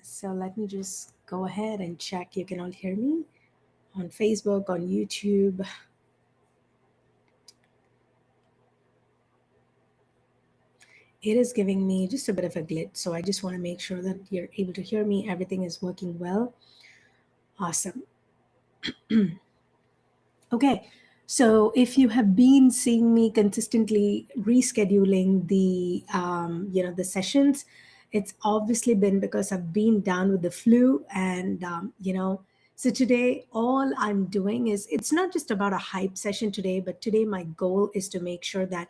So let me just go ahead and check. You can all hear me on Facebook, on YouTube. It is giving me just a bit of a glitch. So I just want to make sure that you're able to hear me. Everything is working well. Awesome. Okay. So if you have been seeing me consistently rescheduling the sessions, it's obviously been because I've been down with the flu, and so today all I'm doing is it's not just about a hype session today, but today my goal is to make sure that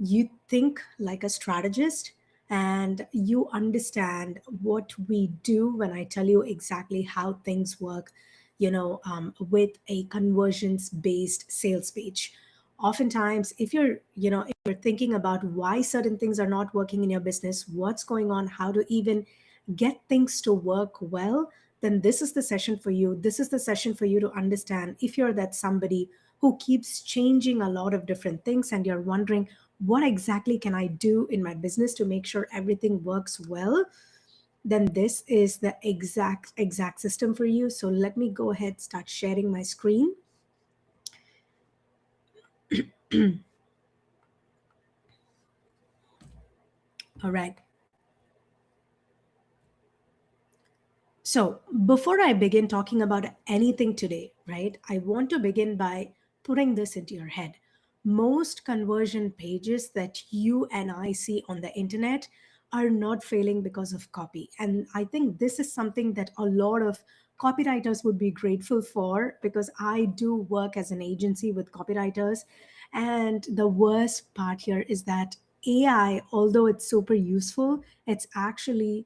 you think like a strategist and you understand what we do when I tell you exactly how things work, with a conversions based sales page. Oftentimes, if you're thinking about why certain things are not working in your business, what's going on, how to even get things to work well, then this is the session for you. This is the session for you to understand if you're that somebody who keeps changing a lot of different things and you're wondering what exactly can I do in my business to make sure everything works well, then this is the exact system for you. So let me go ahead, start sharing my screen. All right. So before I begin talking about anything today, right, I want to begin by putting this into your head. Most conversion pages that you and I see on the internet are not failing because of copy. And I think this is something that a lot of copywriters would be grateful for, because I do work as an agency with copywriters. And the worst part here is that AI, although it's super useful, it's actually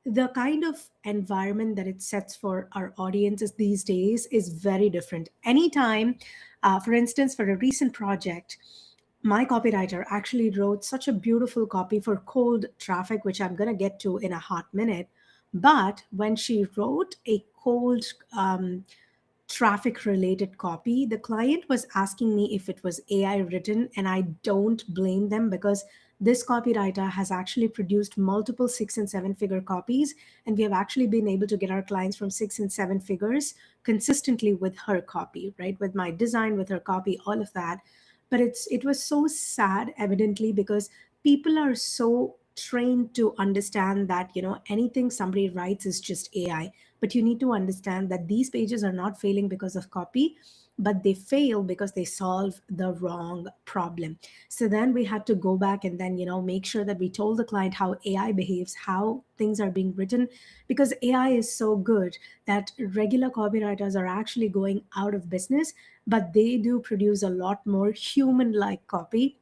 the kind of environment that it sets for our audiences these days is very different. Anytime, for instance, for a recent project, my copywriter actually wrote such a beautiful copy for cold traffic, which I'm going to get to in a hot minute. But when she wrote a cold traffic related copy, the client was asking me if it was AI written, and I don't blame them because this copywriter has actually produced multiple 6 and 7 figure copies, and we have actually been able to get our clients from 6 and 7 figures consistently with her copy, right? With my design, with her copy, all of that. But it was so sad, evidently, because people are so trained to understand that anything somebody writes is just AI. But you need to understand that these pages are not failing because of copy, but they fail because they solve the wrong problem. So then we had to go back and then make sure that we told the client how AI behaves, how things are being written, because AI is so good that regular copywriters are actually going out of business, but they do produce a lot more human like copy.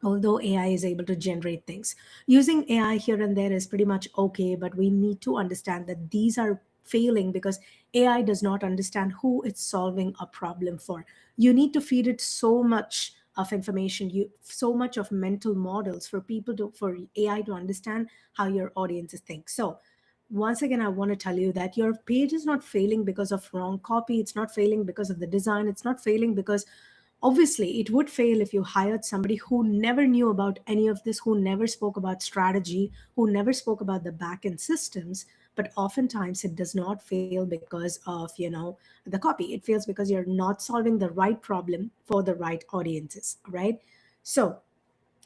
Although AI is able to generate things, using AI here and there is pretty much okay, but we need to understand that these are failing because AI does not understand who it's solving a problem for. You need to feed it so much of information, you so much of mental models for AI to understand how your audiences think. So once again, I want to tell you that your page is not failing because of wrong copy, it's not failing because of the design, it's not failing because obviously it would fail if you hired somebody who never knew about any of this, who never spoke about strategy, who never spoke about the back end systems. But oftentimes it does not fail because of the copy. It fails because you're not solving the right problem for the right audiences, right? So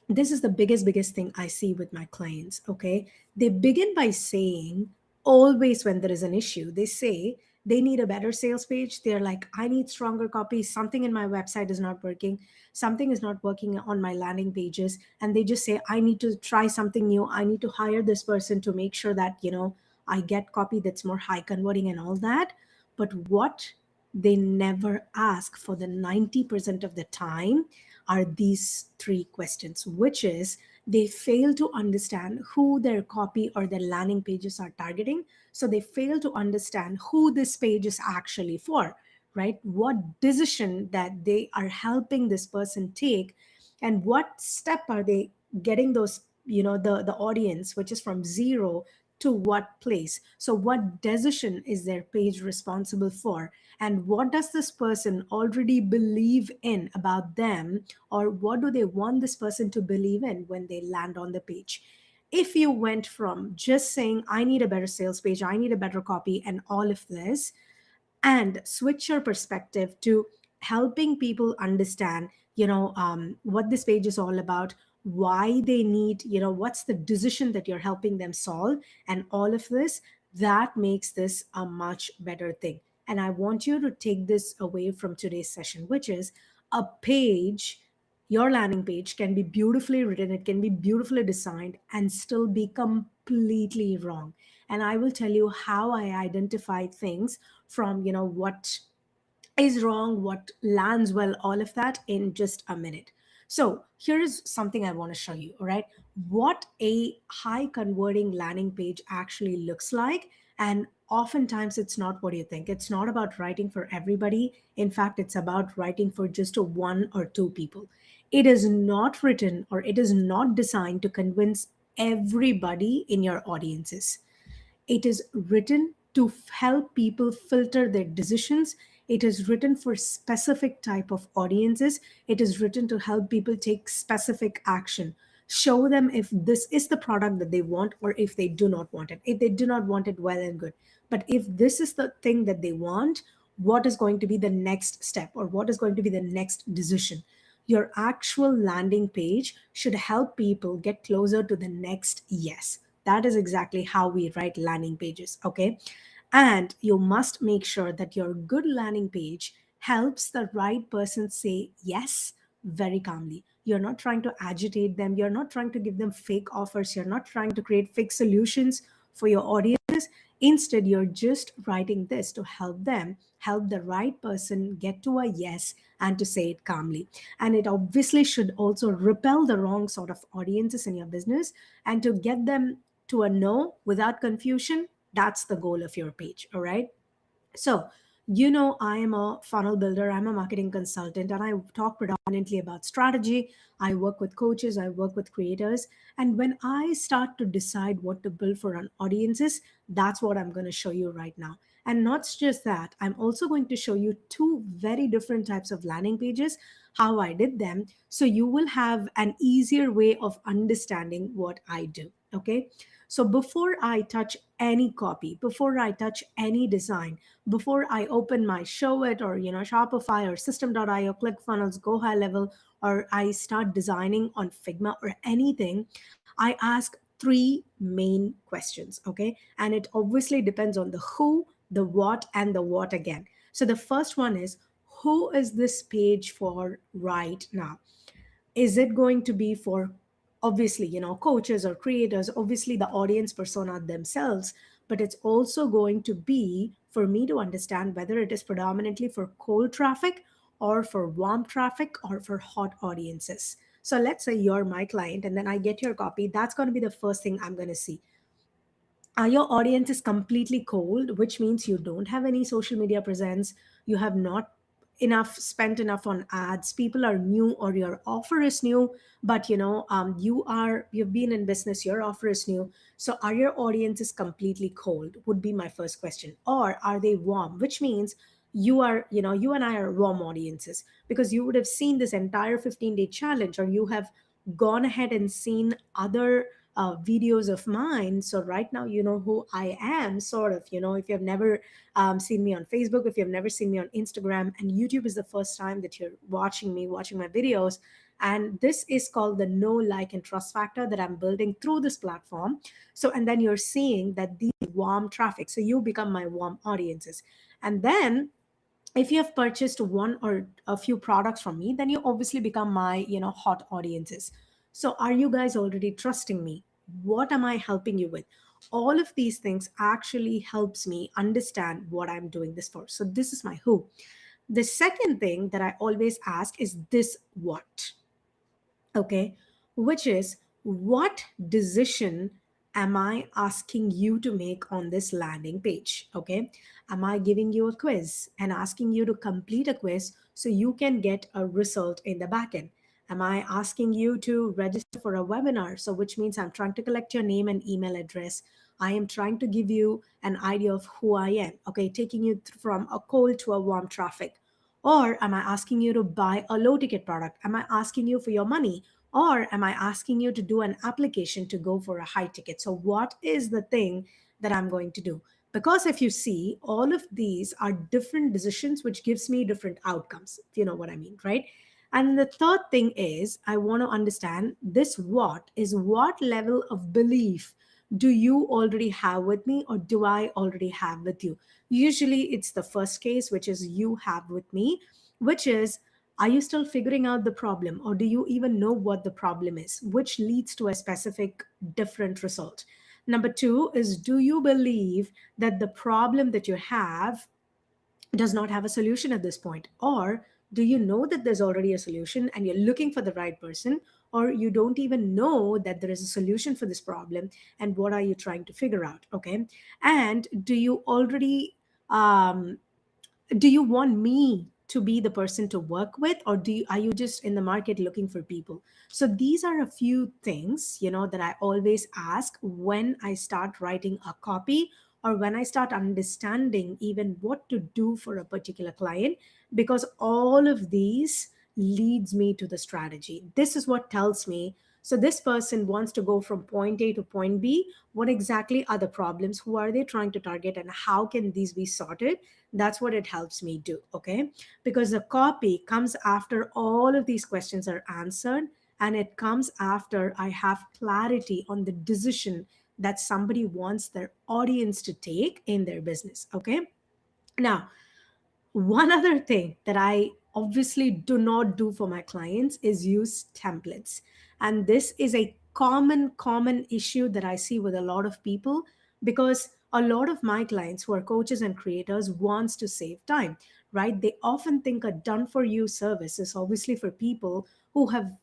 this is the biggest thing I see with my clients. Okay, they begin by saying, always when there is an issue, they say they need a better sales page. They're like, I need stronger copy, something in my website is not working, something is not working on my landing pages, and they just say, I need to try something new, I need to hire this person to make sure that I get copy that's more high converting and all that. But what they never ask for the 90% of the time are these three questions, which is they fail to understand who their copy or their landing pages are targeting. So they fail to understand who this page is actually for, right? What decision that they are helping this person take, and what step are they getting those, the audience, which is from zero to what place. So what decision is their page responsible for, and what does this person already believe in about them, or what do they want this person to believe in when they land on the page. if you went from just saying, I need a better sales page, I need a better copy, and all of this, and switch your perspective to helping people understand, what this page is all about, why they need, what's the decision that you're helping them solve, and all of this, that makes this a much better thing. And I want you to take this away from today's session, which is a page, your landing page can be beautifully written, it can be beautifully designed, and still be completely wrong. And I will tell you how I identify things from, what is wrong, what lands well, all of that in just a minute. So here is something I want to show you, all right? What a high converting landing page actually looks like. And oftentimes it's not what you think. It's not about writing for everybody. In fact, it's about writing for just a one or two people. It is not written, or it is not designed to convince everybody in your audiences. It is written to help people filter their decisions. It is written for specific type of audiences. It is written to help people take specific action. Show them if this is the product that they want, or if they do not want it. If they do not want it, well and good. But if this is the thing that they want, what is going to be the next step, or what is going to be the next decision? Your actual landing page should help people get closer to the next yes. That is exactly how we write landing pages, okay? And you must make sure that your good landing page helps the right person say yes very calmly. You're not trying to agitate them, you're not trying to give them fake offers, you're not trying to create fake solutions for your audiences. Instead, you're just writing this to help them, help the right person get to a yes, and to say it calmly. And it obviously should also repel the wrong sort of audiences in your business, and to get them to a no without confusion. That's the goal of your page, all right? So, I am a funnel builder, I'm a marketing consultant, and I talk predominantly about strategy. I work with coaches, I work with creators. And when I start to decide what to build for an audiences, that's what I'm going to show you right now. And not just that, I'm also going to show you two very different types of landing pages, how I did them. So you will have an easier way of understanding what I do. Okay. So before I touch any copy, before I touch any design, before I open my Showit or Shopify or System.io, ClickFunnels, Go High Level, or I start designing on Figma or anything, I ask three main questions. Okay, and it obviously depends on the who, the what, and the what again. So the first one is, who is this page for right now? Is it going to be for, obviously, coaches or creators, obviously the audience persona themselves, but it's also going to be for me to understand whether it is predominantly for cold traffic, or for warm traffic, or for hot audiences. So let's say you're my client and then I get your copy. That's going to be the first thing I'm going to see. Your audience is completely cold, which means you don't have any social media presence, you have not spent enough on ads, people are new, or your offer is new, but you've been in business, your offer is new. So are your audiences completely cold, would be my first question, or are they warm, which means you and I are warm audiences, because you would have seen this entire 15-day challenge, or you have gone ahead and seen other videos of mine. So right now, you know who I am, sort of. If you've never seen me on Facebook, if you've never seen me on Instagram, and YouTube is the first time that you're watching me, watching my videos. And this is called the know, like, and trust factor that I'm building through this platform. So, and then you're seeing that these warm traffic. So you become my warm audiences. And then if you have purchased one or a few products from me, then you obviously become my hot audiences. So are you guys already trusting me? What am I helping you with? All of these things actually helps me understand what I'm doing this for. So this is my who. The second thing that I always ask is this what. Okay, which is, what decision am I asking you to make on this landing page? Okay, am I giving you a quiz and asking you to complete a quiz so you can get a result in the backend? Am I asking you to register for a webinar, so which means I'm trying to collect your name and email address? I am trying to give you an idea of who I am, okay, taking you from a cold to a warm traffic. Or am I asking you to buy a low ticket product? Am I asking you for your money? or am I asking you to do an application to go for a high ticket? So what is the thing that I'm going to do? Because if you see, all of these are different decisions which gives me different outcomes, if you know what I mean, right? And the third thing is, I want to understand this: what is, what level of belief do you already have with me, or do I already have with you? Usually it's the first case, which is you have with me, which is, are you still figuring out the problem, or do you even know what the problem is, which leads to a specific different result? Number two is, do you believe that the problem that you have does not have a solution at this point? Or do you know that there's already a solution and you're looking for the right person, or you don't even know that there is a solution for this problem, and what are you trying to figure out? Okay. And do you already um, do you want me to be the person to work with, or are you just in the market looking for people? So these are a few things, that I always ask when I start writing a copy, or when I start understanding even what to do for a particular client, because all of these leads me to the strategy. This is what tells me, so this person wants to go from point A to point B. What exactly are the problems? Who are they trying to target, and how can these be sorted? That's what it helps me do. Okay. Because the copy comes after all of these questions are answered, and it comes after I have clarity on the decision that somebody wants their audience to take in their business. Okay. Now, one other thing that I obviously do not do for my clients is use templates. And this is a common issue that I see with a lot of people, because a lot of my clients who are coaches and creators wants to save time, right? They often think a done for you service is obviously for people who have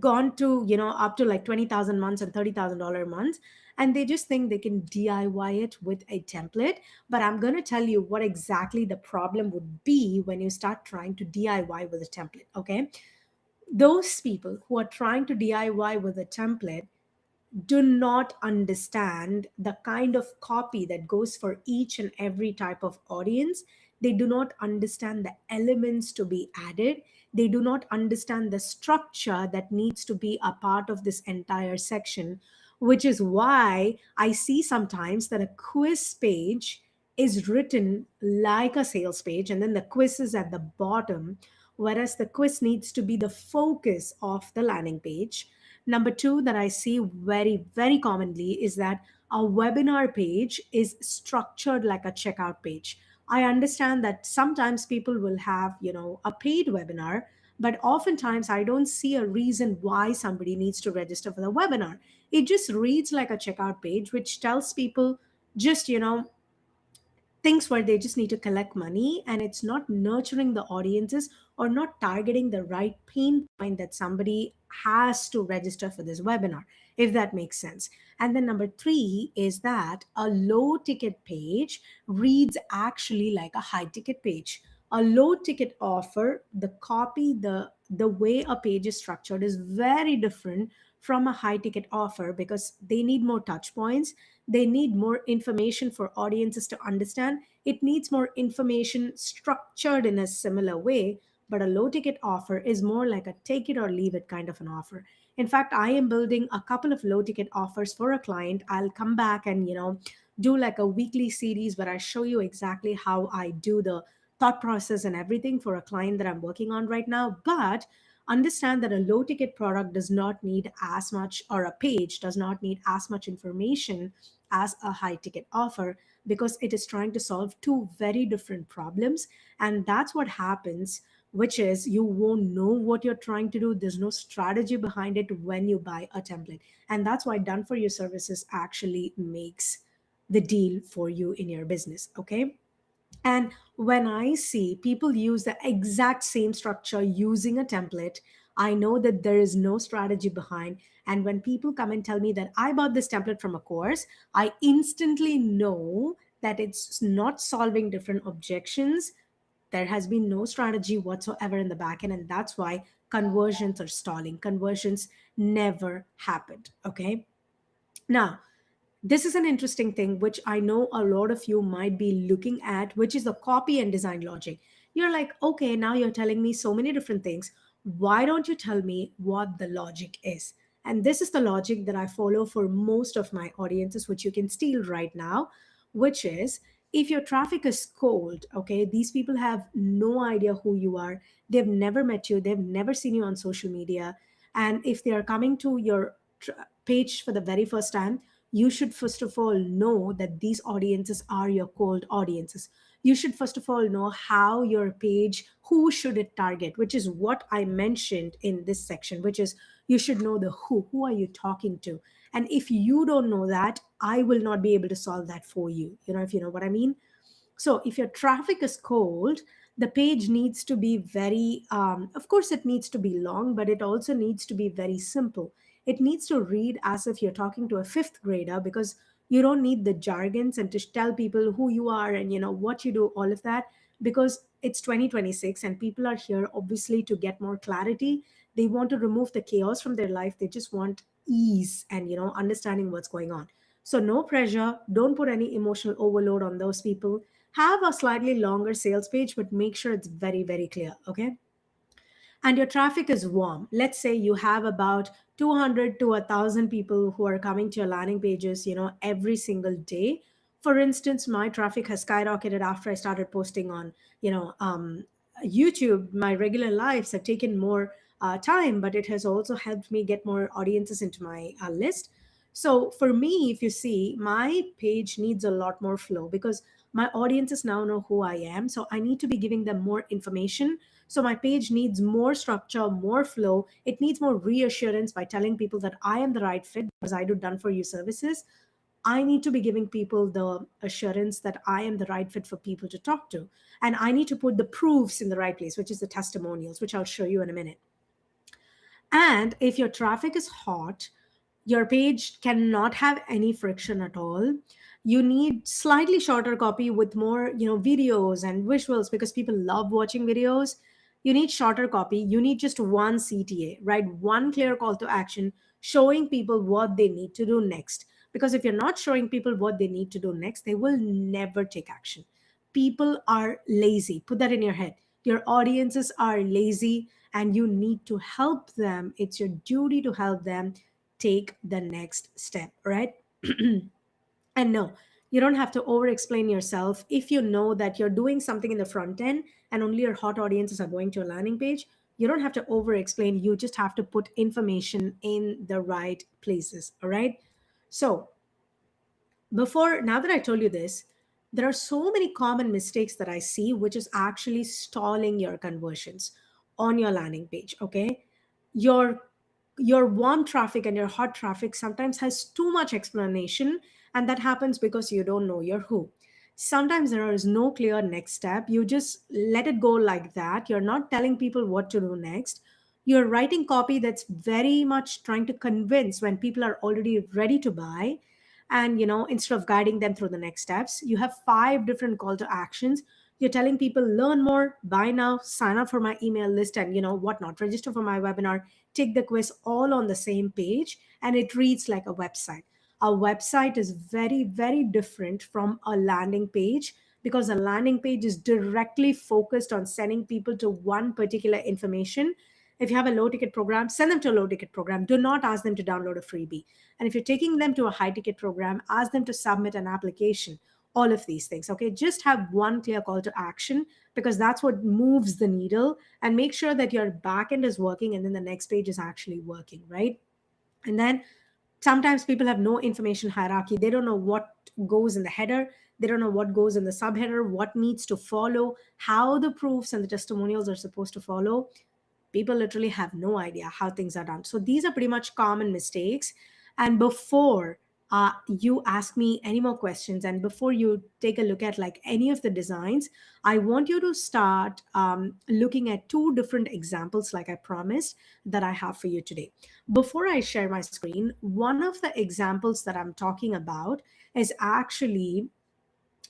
gone to, up to like 20,000 months and $30,000 months, and they just think they can DIY it with a template. But I'm going to tell you what exactly the problem would be when you start trying to DIY with a template. Okay. Those people who are trying to DIY with a template do not understand the kind of copy that goes for each and every type of audience. They do not understand the elements to be added. They do not understand the structure that needs to be a part of this entire section, which is why I see sometimes that a quiz page is written like a sales page, and then the quiz is at the bottom, whereas the quiz needs to be the focus of the landing page. Number two, that I see very commonly, is that a webinar page is structured like a checkout page. I understand that sometimes people will have, a paid webinar, but oftentimes I don't see a reason why somebody needs to register for the webinar. It just reads like a checkout page, which tells people just, things where they just need to collect money, and it's not nurturing the audiences or not targeting the right pain point that somebody has to register for this webinar, if that makes sense. And then number three is that a low ticket page reads actually like a high ticket page. A low ticket offer, the copy, the way a page is structured is very different from a high ticket offer, because they need more touch points, they need more information for audiences to understand. It needs more information structured in a similar way. But a low ticket offer is more like a take it or leave it kind of an offer. In fact, I am building a couple of low ticket offers for a client. I'll come back and, do like a weekly series where I show you exactly how I do the thought process and everything for a client that I'm working on right now. But understand that a low ticket product does not need as much, or a page does not need as much information as a high ticket offer, because it is trying to solve two very different problems. And that's what happens, which is you won't know what you're trying to do. There's no strategy behind it when you buy a template. And that's why done for you services actually makes the deal for you in your business. Okay. And when I see people use the exact same structure using a template, I know that there is no strategy behind. And when people come and tell me that I bought this template from a course, I instantly know that it's not solving different objections. There has been no strategy whatsoever in the back end. And that's why conversions are stalling. Conversions never happened. Okay. Now, this is an interesting thing, which I know a lot of you might be looking at, which is the copy and design logic. You're like, okay, now you're telling me so many different things. Why don't you tell me what the logic is? And this is the logic that I follow for most of my audiences, which you can steal right now, which is, if your traffic is cold, okay, these people have no idea who you are. They've never met you, they've never seen you on social media. And if they are coming to your page for the very first time, you should first of all know that these audiences are your cold audiences. You should first of all know how your page, who should it target, which is what I mentioned in this section, which is you should know the who are you talking to. And if you don't know that, I will not be able to solve that for you, if you know what I mean. So if your traffic is cold, the page needs to be very, of course, it needs to be long, but it also needs to be very simple. It needs to read as if you're talking to a fifth grader, because you don't need the jargons and to tell people who you are and what you do, all of that, because it's 2026 and people are here obviously to get more clarity. They want to remove the chaos from their life. They just want ease and understanding what's going on. So no pressure, don't put any emotional overload on those people. Have a slightly longer sales page, but make sure it's very, very clear. Okay. And your traffic is warm. Let's say you have about 200 to 1,000 people who are coming to your landing pages, every single day. For instance, my traffic has skyrocketed after I started posting on, YouTube. My regular lives have taken more time, but it has also helped me get more audiences into my list. So for me, if you see, my page needs a lot more flow because my audiences now know who I am. So I need to be giving them more information. So my page needs more structure, more flow. It needs more reassurance by telling people that I am the right fit because I do done for you services. I need to be giving people the assurance that I am the right fit for people to talk to. And I need to put the proofs in the right place, which is the testimonials, which I'll show you in a minute. And if your traffic is hot, your page cannot have any friction at all. You need slightly shorter copy with more videos and visuals because people love watching videos. You need shorter copy. You need just one CTA, right? One clear call to action showing people what they need to do next. Because if you're not showing people what they need to do next, they will never take action. People are lazy. Put that in your head. Your audiences are lazy and you need to help them. It's your duty to help them take the next step, right? And no, you don't have to over explain yourself. If you know that you're doing something in the front end and only your hot audiences are going to a landing page, you don't have to over explain. You just have to put information in the right places. All right. So before, now that I told you this, there are so many common mistakes that I see which is actually stalling your conversions on your landing page. Okay, your your warm traffic and your hot traffic sometimes has too much explanation, and that happens because you don't know your who. Sometimes there is no clear next step. You just let it go like that. You're not telling people what to do next. You're writing copy that's very much trying to convince when people are already ready to buy. And instead of guiding them through the next steps, you have five different call to actions. You're telling people learn more, buy now, sign up for my email list, and whatnot, register for my webinar, take the quiz, all on the same page. And it reads like a website. A website is very, very different from a landing page because a landing page is directly focused on sending people to one particular information. If you have a low ticket program, send them to a low ticket program. Do not ask them to download a freebie. And if you're taking them to a high ticket program, ask them to submit an application. All of these things. Okay. Just have one clear call to action because that's what moves the needle, and make sure that your back end is working and then the next page is actually working, right? And then sometimes people have no information hierarchy. They don't know what goes in the header. They don't know what goes in the subheader, what needs to follow, how the proofs and the testimonials are supposed to follow. People literally have no idea how things are done. So these are pretty much common mistakes. And before you ask me any more questions, and before you take a look at like any of the designs, I want you to start looking at two different examples, like I promised, that I have for you today. Before I share my screen, one of the examples that I'm talking about is actually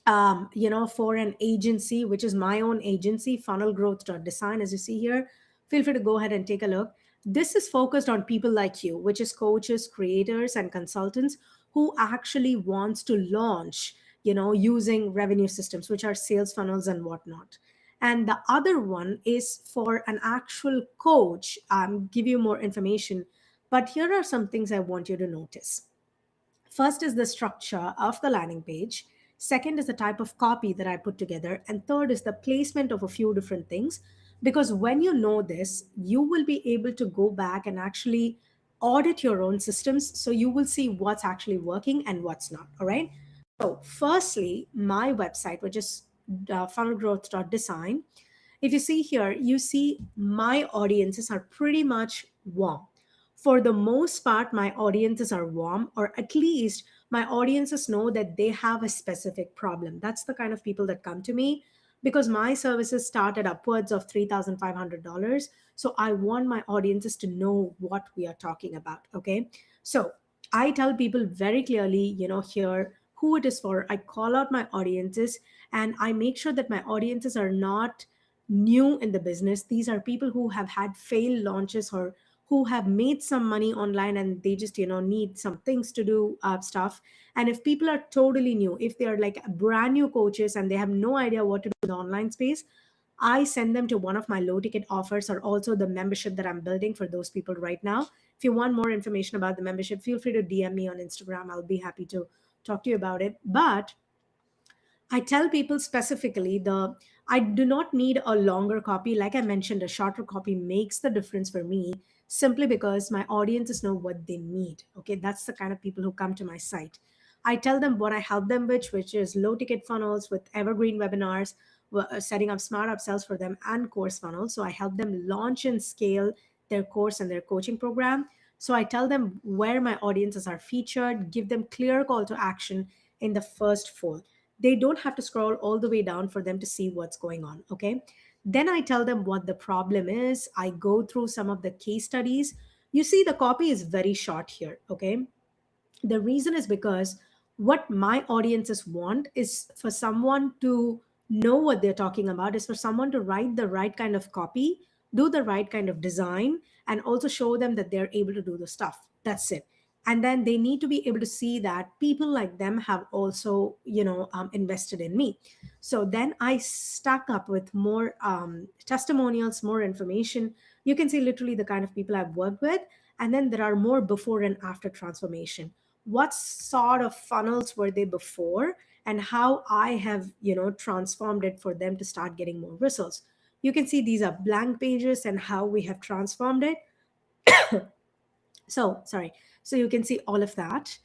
for an agency, which is my own agency, Funnel Growth Design, as you see here. Feel free to go ahead and take a look. This is focused on people like you, which is coaches, creators, and consultants who actually wants to launch, using revenue systems, which are sales funnels and whatnot. And the other one is for an actual coach, give you more information. But here are some things I want you to notice. First is the structure of the landing page. Second is the type of copy that I put together. And third is the placement of a few different things. Because when you know this, you will be able to go back and actually audit your own systems. So you will see what's actually working and what's not. All right. So, firstly, my website, which is funnelgrowth.design. If you see here, you see my audiences are pretty much warm. For the most part, my audiences are warm, or at least my audiences know that they have a specific problem. That's the kind of people that come to me because my services start at upwards of $3,500. So I want my audiences to know what we are talking about. Okay. So I tell people very clearly, here who it is for. I call out my audiences and I make sure that my audiences are not new in the business. These are people who have had failed launches or who have made some money online and they just need some things to do stuff. And if people are totally new, if they are like brand new coaches and they have no idea what to do in the online space, I send them to one of my low ticket offers or also the membership that I'm building for those people right now. If you want more information about the membership, feel free to DM me on Instagram. I'll be happy to talk to you about it. But I tell people specifically the I do not need a longer copy. Like I mentioned, a shorter copy makes the difference for me simply because my audiences know what they need. Okay, that's the kind of people who come to my site. I tell them what I help them with, which is low ticket funnels with evergreen webinars, setting up smart upsells for them, and course funnels. So I help them launch and scale their course and their coaching program. So I tell them where my audiences are featured, give them clear call to action in the first fold. They don't have to scroll all the way down for them to see what's going on. Okay. Then I tell them what the problem is. I go through some of the case studies. You see, the copy is very short here. Okay. The reason is because what my audiences want is for someone to know what they're talking about, is for someone to write the right kind of copy, do the right kind of design, and also show them that they're able to do the stuff. That's it. And then they need to be able to see that people like them have also invested in me. So then I stack up with more testimonials, more information. You can see literally the kind of people I've worked with, and then there are more before and after transformation. What sort of funnels were they before and how I have transformed it for them to start getting more results. You can see these are blank pages and how we have transformed it. So sorry. So you can see all of that.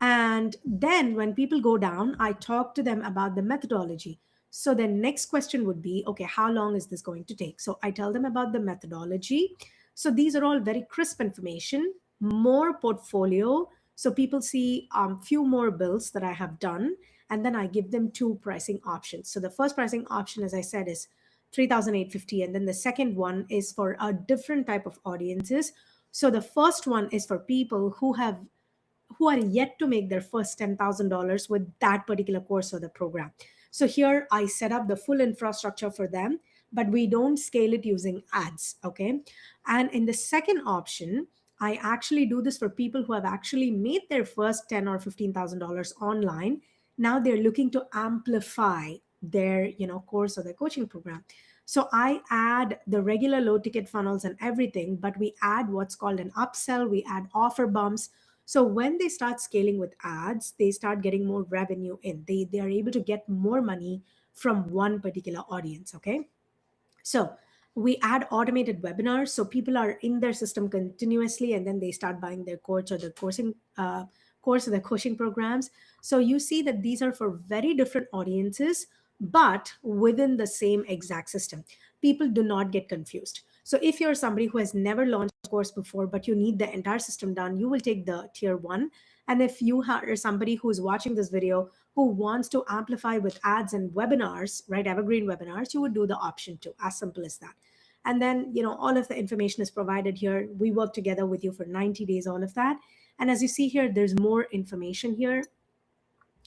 And then when people go down, I talk to them about the methodology. So the next question would be, okay, how long is this going to take? So I tell them about the methodology. So these are all very crisp information, more portfolio. So people see few more bills that I have done, and then I give them two pricing options. So the first pricing option, as I said, is 3,850, and then the second one is for a different type of audiences. So the first one is for people who are yet to make their first $10,000 with that particular course or the program. So here I set up the full infrastructure for them, but we don't scale it using ads. Okay. And in the second option, I actually do this for people who have actually made their first $10 or $15,000 online. Now they're looking to amplify their course or their coaching program. So I add the regular low ticket funnels and everything, but we add what's called an upsell. We add offer bumps. So when they start scaling with ads, they start getting more revenue in. They are able to get more money from one particular audience. Okay. So we add automated webinars. So people are in their system continuously and then they start buying their course or their course or their coaching programs. So you see that these are for very different audiences, but within the same exact system. People do not get confused. So if you're somebody who has never launched a course before, but you need the entire system done, you will take the tier one. And if you are somebody who's watching this video who wants to amplify with ads and webinars, right, evergreen webinars, you would do the option two, as simple as that. And then, all of the information is provided here. We work together with you for 90 days, all of that. And as you see here, there's more information here.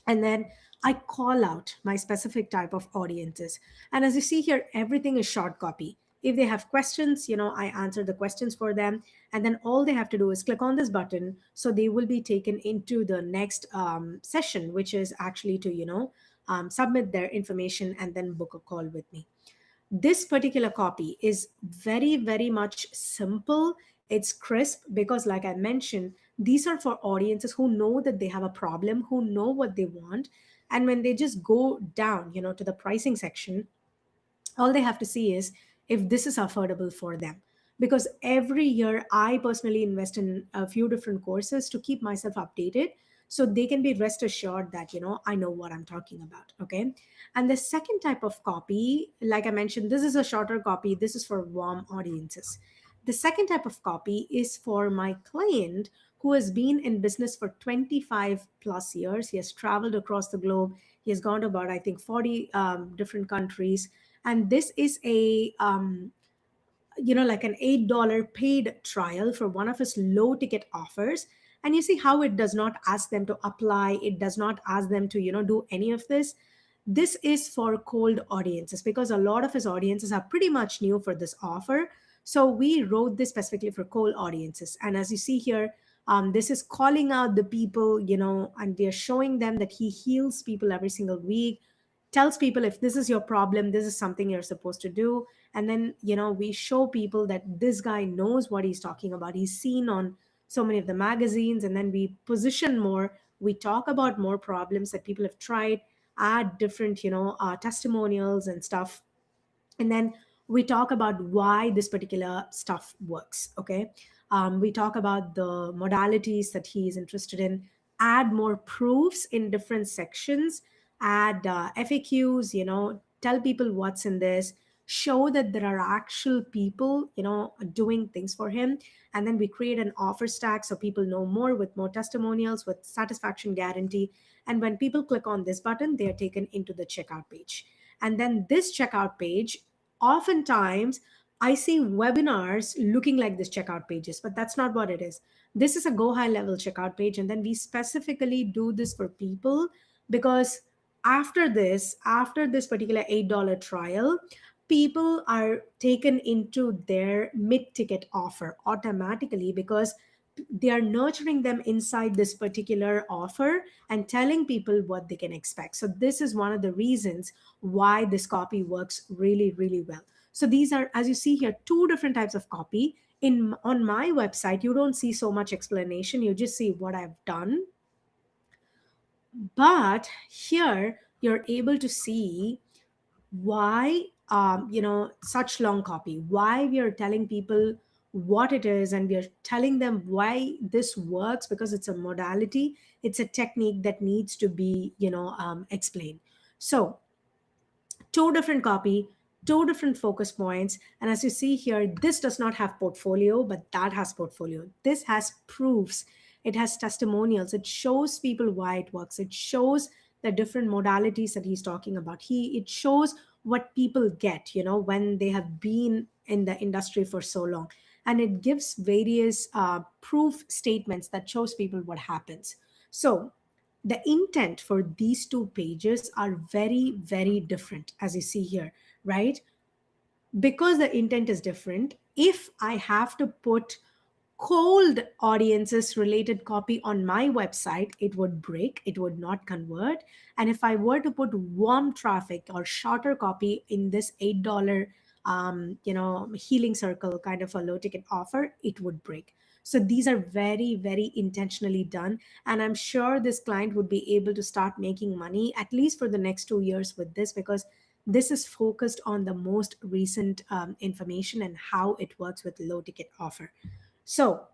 And then I call out my specific type of audiences. And as you see here, everything is short copy. If they have questions, I answer the questions for them. And then all they have to do is click on this button. So they will be taken into the next session, which is actually to, submit their information and then book a call with me. This particular copy is very, very much simple. It's crisp because, like I mentioned, these are for audiences who know that they have a problem, who know what they want. And when they just go down, to the pricing section, all they have to see is if this is affordable for them. Because every year I personally invest in a few different courses to keep myself updated, so they can be rest assured that I know what I'm talking about. Okay. And the second type of copy, like I mentioned, this is a shorter copy. This is for warm audiences. The second type of copy is for my client who has been in business for 25 plus years. He has traveled across the globe. He has gone to about, I think, 40 different countries. And this is a like an $8 paid trial for one of his low ticket offers. And you see how it does not ask them to apply, it does not ask them to do any of this. This is for cold audiences because a lot of his audiences are pretty much new for this offer. So we wrote this specifically for cold audiences. And as you see here, this is calling out the people, and we are showing them that he heals people every single week, tells people if this is your problem, this is something you're supposed to do. And then we show people that this guy knows what he's talking about. He's seen on so many of the magazines. And then we position more, we talk about more problems that people have tried, add different testimonials and stuff. And then we talk about why this particular stuff works. Okay. We talk about the modalities that he is interested in, add more proofs in different sections, add FAQs, tell people what's in this, show that there are actual people doing things for him. And then we create an offer stack so people know more, with more testimonials, with satisfaction guarantee. And when people click on this button, they are taken into the checkout page. And then this checkout page, oftentimes I see webinars looking like this checkout pages, but that's not what it is. This is a go high level checkout page. And then we specifically do this for people because after this particular $8 trial, people are taken into their mid ticket offer automatically because they are nurturing them inside this particular offer and telling people what they can expect. So this is one of the reasons why this copy works really, really well. So these are, as you see here, two different types of copy. In on my website, you don't see so much explanation. You just see what I've done. But here you're able to see why such long copy, why we are telling people what it is, and we are telling them why this works, because it's a modality, it's a technique that needs to be explained. So two different copy, two different focus points. And as you see here, this does not have portfolio, but that has portfolio. This has proofs, it has testimonials, it shows people why it works, it shows the different modalities that he's talking about. It shows what people get when they have been in the industry for so long. And it gives various proof statements that shows people what happens. So the intent for these two pages are very, very different, as you see here, right? Because the intent is different, if I have to put cold audiences related copy on my website, it would break, it would not convert. And if I were to put warm traffic or shorter copy in this $8 healing circle kind of a low ticket offer, it would break. So these are very, very intentionally done. And I'm sure this client would be able to start making money at least for the next 2 years with this, because this is focused on the most recent information and how it works with low ticket offer. So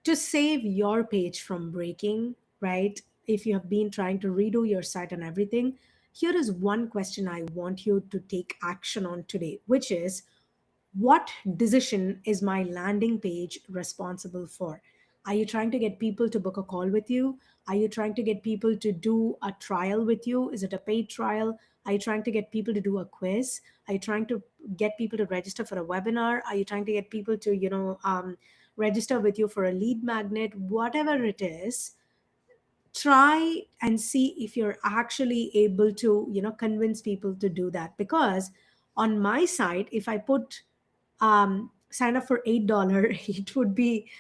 to save your page from breaking, right? If you have been trying to redo your site and everything, here is one question I want you to take action on today, which is, what decision is my landing page responsible for? Are you trying to get people to book a call with you? Are you trying to get people to do a trial with you? Is it a paid trial? Are you trying to get people to do a quiz? Are you trying to get people to register for a webinar? Are you trying to get people to, register with you for a lead magnet? Whatever it is, try and see if you're actually able to, convince people to do that. Because on my site, if I put sign up for $8, it would be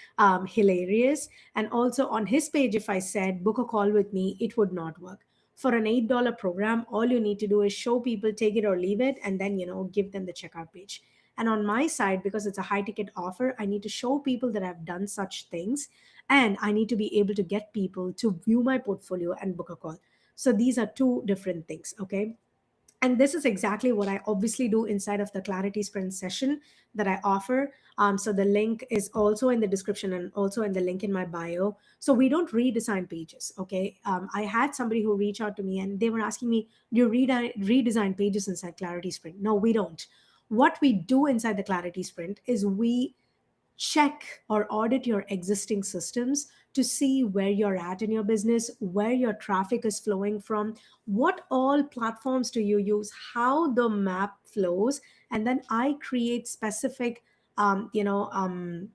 hilarious. And also on his page, if I said book a call with me, it would not work. For an $8 program, all you need to do is show people, take it or leave it, and then, give them the checkout page. And on my side, because it's a high ticket offer, I need to show people that I've done such things, and I need to be able to get people to view my portfolio and book a call. So these are two different things, okay? And this is exactly what I obviously do inside of the Clarity Sprint session that I offer. So the link is also in the description and also in the link in my bio. So we don't redesign pages, okay? I had somebody who reached out to me and they were asking me, do you redesign pages inside Clarity Sprint? No, we don't. What we do inside the Clarity Sprint is we check or audit your existing systems to see where you're at in your business, where your traffic is flowing from, what all platforms do you use, how the map flows, and then I create specific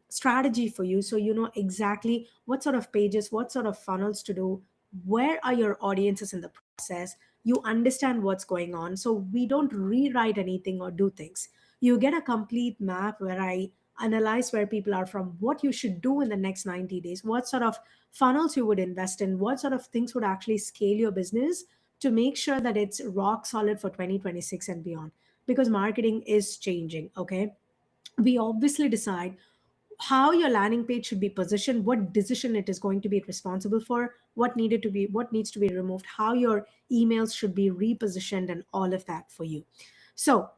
strategy for you, so you know exactly what sort of pages, what sort of funnels to do, where are your audiences in the process. You understand what's going on, so we don't rewrite anything or do things. You get a complete map where I analyze where people are from, what you should do in the next 90 days, what sort of funnels you would invest in, what sort of things would actually scale your business to make sure that it's rock solid for 2026 and beyond. Because marketing is changing, okay? We obviously decide how your landing page should be positioned, what decision it is going to be responsible for, what needs to be removed, how your emails should be repositioned, and all of that for you. So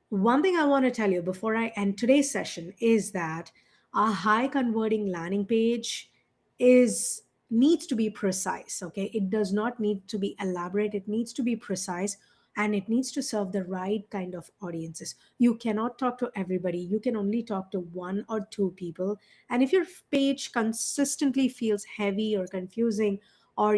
one thing I want to tell you before I end today's session is that a high converting landing page is needs to be precise, okay? It does not need to be elaborate. It needs to be precise, and it needs to serve the right kind of audiences. You cannot talk to everybody. You can only talk to one or two people. And if your page consistently feels heavy or confusing, or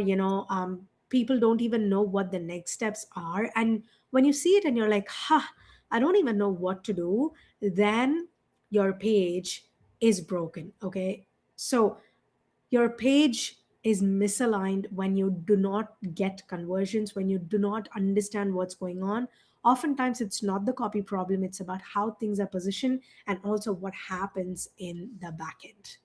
people don't even know what the next steps are, and when you see it and you're like, ha, I don't even know what to do, then your page is broken. Okay. So your page is misaligned when you do not get conversions, when you do not understand what's going on. Oftentimes, it's not the copy problem, it's about how things are positioned and also what happens in the back end.